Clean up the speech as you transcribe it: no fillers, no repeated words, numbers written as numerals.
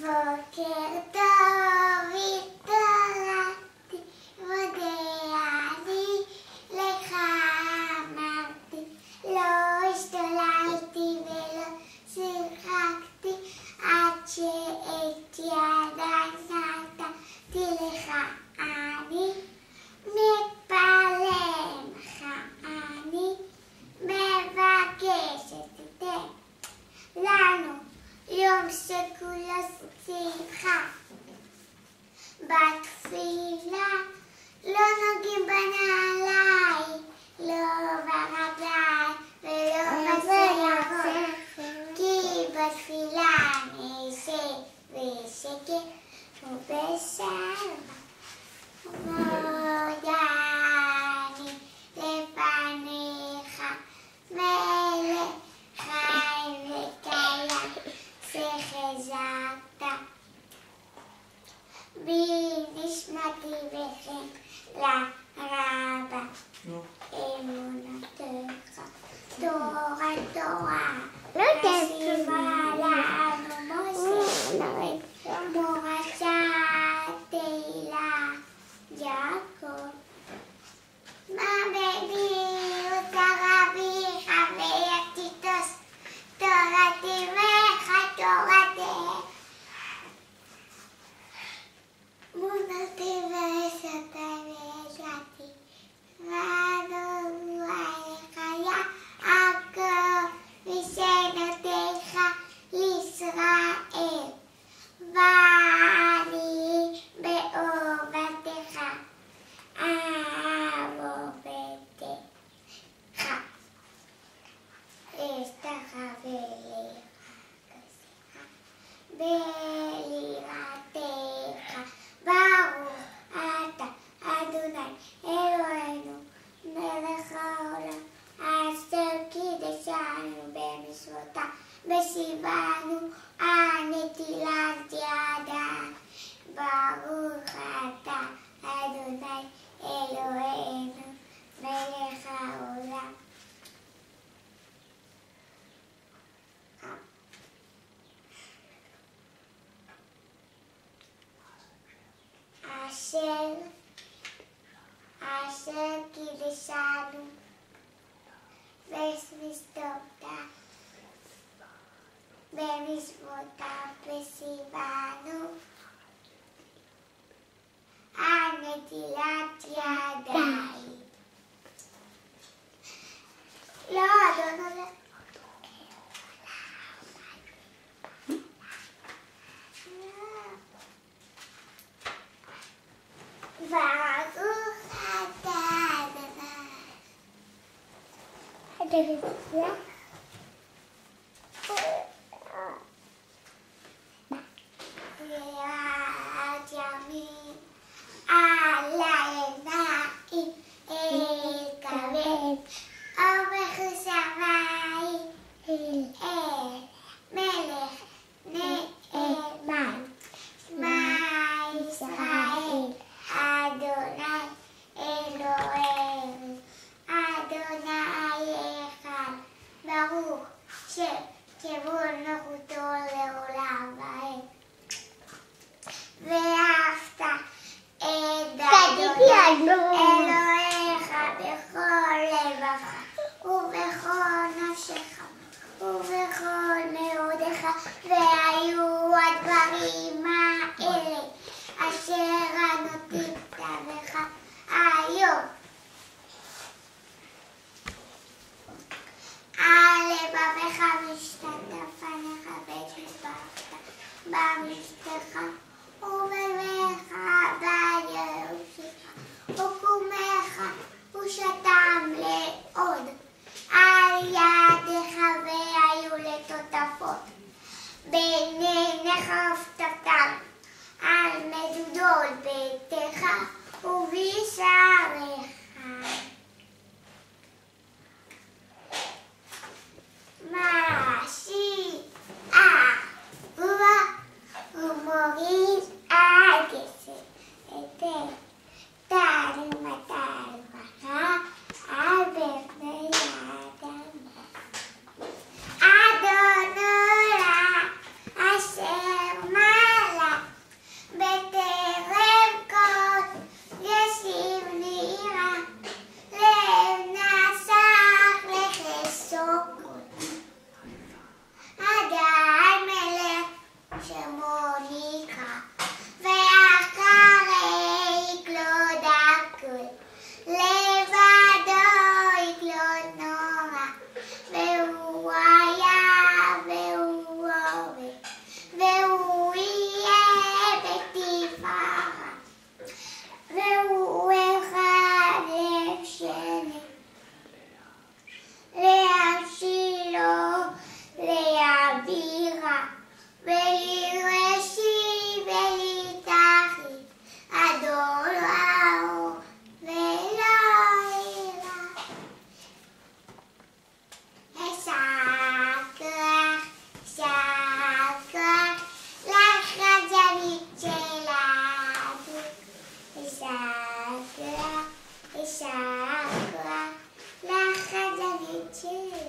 בוקר טוב התעוררתי, מודה אני לך אמרתי, לא השתוללתי ולא שיחקתי, עד שאת ידיי נתתי לך. אני מתפללת, אני מבקשת, תיתן לנו יום שכולו שמחה. בתפילה לא נוגעים בנעליים, לא ברגליים ולא בשערות, כי בתפילה נשב בשקט ובשלווה. מודה אני לפניך, מלך חי וקיים, שחזרת בי נשמתי וכן לרבה אמונתך. תורה חשיבה לנו משה, מורשת תהילה יעקב. מה בביאות רביך ויתיתוס, תורתי ממך תורתך. מונתי ועשתי וישעתי, ואדוני עליך יעקב משנותיך לישראל, ואני באהבתך אהבתך. אשתחווה לך ביראתך. ברוך אתה אדוני אלוהינו מלך העולם, אשר קידשנו במצוותיו וציוונו על נטילת ידיים. ברוך אתה אדוני אלוהינו מלך העולם, אשר קידשנו במצוותיו וציוונו על נטילת ידיים. לא, אדוני. ברוך אתה אדוני. יד ימין על העיניים אתכוון, ובחשביים מלך נאמן. שמע ישראל אדוני אלוהינו אדוני אחד, ברוך שכיוון מלכותו לעולם ועד. ואהבת את אדוני אלוהיך בכל לבבך ובכל נפשך ובכל מאודך. והיו הדברים האלה אשר אנוכי מצווך היום על לבבך, משתתף פניך ותברכת במשפטך ובמך בירושך וקומך ושתם לעוד על ידך. והיו לטוטפות בעיניך ופתתם על מדודות ביתך ובשעריך. משיח רוח ומוריד על כסף אתן תרומתה לברכה על בפני האדמה. אדוני אשר מלך 옳지.